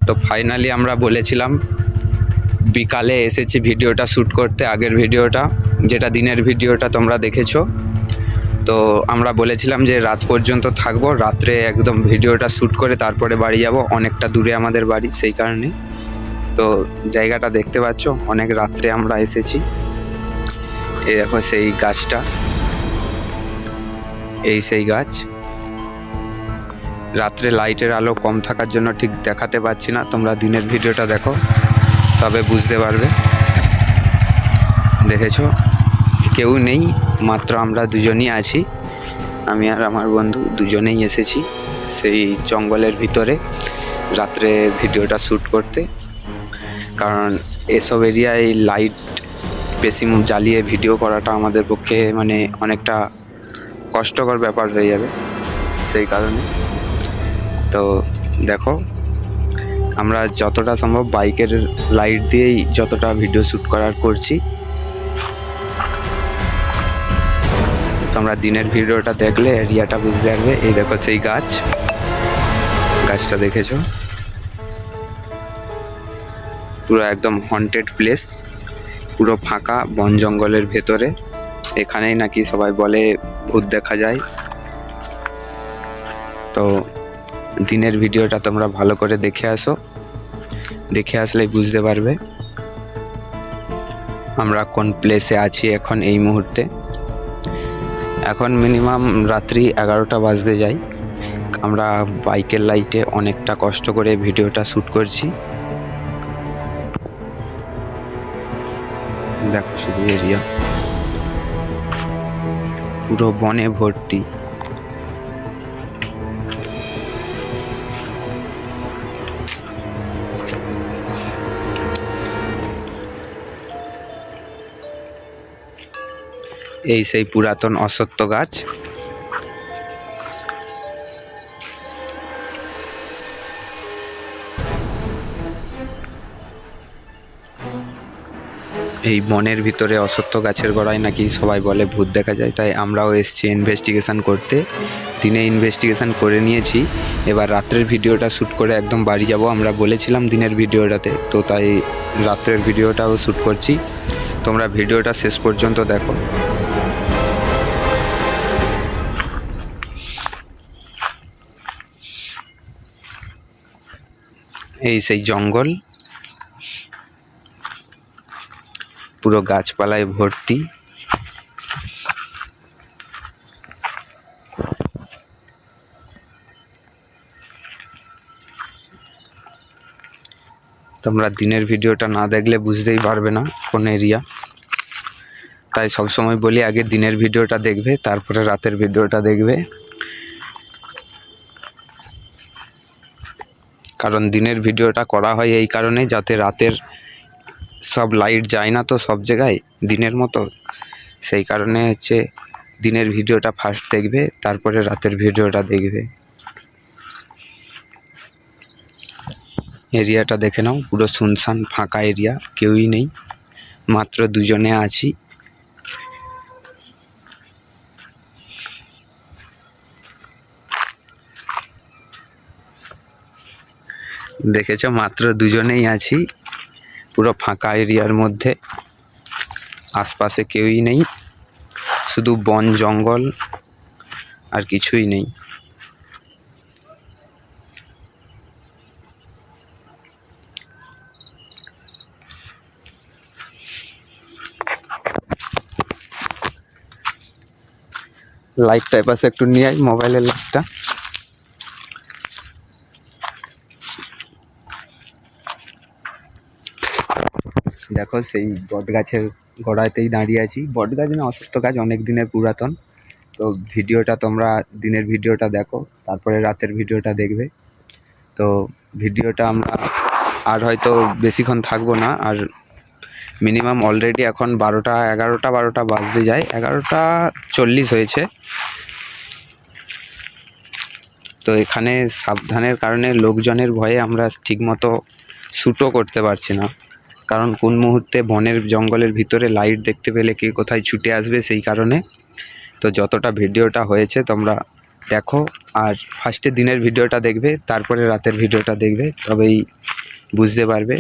তো ফাইনালি আমরা বলেছিলাম বিকালে এসেছি ভিডিওটা শ্যুট করতে, আগের ভিডিওটা যেটা দিনের ভিডিওটা তোমরা দেখেছো। তো আমরা বলেছিলাম যে রাত পর্যন্ত থাকবো, রাত্রে একদম ভিডিওটা শ্যুট করে তারপরে বাড়ি যাব। অনেকটা দূরে আমাদের বাড়ি, সেই কারণে। তো জায়গাটা দেখতে পাচ্ছ, অনেক রাত্রে আমরা এসেছি। এই দেখো সেই গাছটা, এই সেই গাছ। রাত্রে লাইটের আলো কম থাকার জন্য ঠিক দেখাতে পাচ্ছি না, তোমরা দিনের ভিডিওটা দেখো তবে বুঝতে পারবে। দেখেছো কেউ নেই, মাত্র আমরা দুজনই আছি, আমি আর আমার বন্ধু দুজনেই এসেছি সেই জঙ্গলের ভিতরে রাত্রে ভিডিওটা শ্যুট করতে। কারণ এসব এরিয়ায় লাইট বেশি জ্বালিয়ে ভিডিও করাটা আমাদের পক্ষে মানে অনেকটা কষ্টকর ব্যাপার হয়ে যাবে, সেই কারণে। তো দেখো আমরা যতটা সম্ভব বাইকের লাইট দিয়েই যতটা ভিডিও শ্যুট করার করছি। তোমরা দিনের ভিডিওটা দেখলে এরিয়াটা বুঝতে পারবে। এই দেখো সেই গাছটা দেখেছো, পুরো একদম হন্টেড প্লেস, পুরো ফাঁকা বন জঙ্গলের ভেতরে। এখানেই নাকি সবাই বলে ভূত দেখা যায়। তো দিনের ভিডিওটা তোমরা ভালো করে দেখে আসো, দেখে আসলেই বুঝতে পারবে আমরা কোন প্লেসে আছি এখন এই মুহূর্তে। এখন মিনিমাম রাত্রি 11টা বাজতে যায়। আমরা বাইকের লাইটে অনেকটা কষ্ট করে ভিডিওটা শ্যুট করছি। দেখো শুধু এরিয়া পুরো বনে ভর্তি। এই সেই পুরাতন অশ্বত্থ গাছ। এই বনের ভিতরে অশ্বত্থ গাছের গোড়ায় নাকি সবাই বলে ভূত দেখা যায়, তাই আমরাও এসেছি ইনভেস্টিগেশন করতে। দিনে ইনভেস্টিগেশন করে নিয়েছি, এবার রাত্রের ভিডিওটা শ্যুট করে একদম বাড়ি যাব। আমরা বলেছিলাম দিনের ভিডিওটাতে, তো তাই রাত্রের ভিডিওটাও শ্যুট করছি। তোমরা ভিডিওটা শেষ পর্যন্ত দেখো। এই সেই জঙ্গল, পুরো গাছপালায় ভর্তি। তোমরা দিনের ভিডিওটা না দেখলে বুঝতেই পারবে না কোন এরিয়া, তাই সবসময় বলি আগে দিনের ভিডিওটা দেখবে, তারপরে রাতের ভিডিওটা দেখবে। কারণ দিনের ভিডিওটা করা হয় এই কারণে, যাতে রাতের সব লাইট যায় না তো সব জায়গায় দিনের মতো, সেই কারণে হচ্ছে দিনের ভিডিওটা ফার্স্ট দেখবে, তারপরে রাতের ভিডিওটা দেখবে। এরিয়াটা দেখে নাও, পুরো শুনশান ফাঁকা এরিয়া, কেউই নেই, মাত্র দুজনে আছি। দেখেছো মাত্র দুজনেই আছি পুরো ফাঁকা এরিয়ার মধ্যে, আশপাশে কেউই নেই, শুধু বন জঙ্গল আর কিছুই নেই। লাইটটা এপাশে একটু নিয়ে আই, মোবাইলের লাইটটা। দেখো সেই বট গাছের গোড়াতেই দাঁড়িয়ে আছি। বট গাছ না, অশ্বত্থ গাছ, অনেক দিনের পুরাতন। তো ভিডিওটা তোমরা দিনের ভিডিওটা দেখো, তারপরে রাতের ভিডিওটা দেখবে। তো ভিডিওটা আমরা আর হয়তো বেশিক্ষণ থাকবো না, আর মিনিমাম অলরেডি এখন 11টা বাজতে যায়, 11:40 হয়েছে। তো এখানে সাবধানের কারণে, লোকজনের ভয়ে আমরা ঠিকমতো শ্যুটও করতে পারছি না, কারণ কোন মুহূর্তে বনের জঙ্গলের ভিতরে লাইট দেখতে পেলে কে কোথায় ছুটে আসবে, সেই কারণে। তো যতটা ভিডিওটা হয়েছে তোমরা দেখো, আর ফার্স্টে দিনের ভিডিওটা দেখবে, তারপরে রাতের ভিডিওটা দেখবে, তবেই বুঝতে পারবে।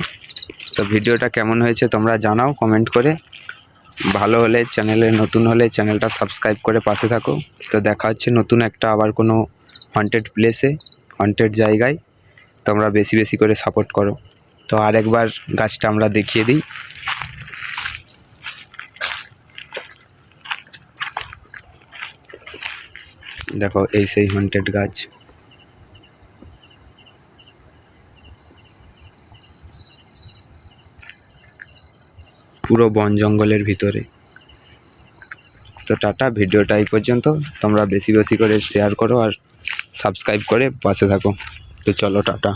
তো ভিডিওটা কেমন হয়েছে তোমরা জানাও কমেন্ট করে। ভালো হলে চ্যানেলে নতুন হলে চ্যানেলটা সাবস্ক্রাইব করে পাশে থাকো। তো দেখা হচ্ছে নতুন একটা আবার কোনো হন্টেড প্লেসে, হন্টেড জায়গায়। তোমরা বেশি বেশি করে সাপোর্ট করো। তো আরেকবার গাছটা আমরা দেখিয়ে দিই। দেখো এই সেই হন্টেড গাছ। পুরো বন জঙ্গলের ভিতরে। তো টাটা, ভিডিওটা এই পর্যন্ত। তোমরা বেশি বেশি করে শেয়ার করো আর সাবস্ক্রাইব করে পাশে থাকো। তো চলো টাটা।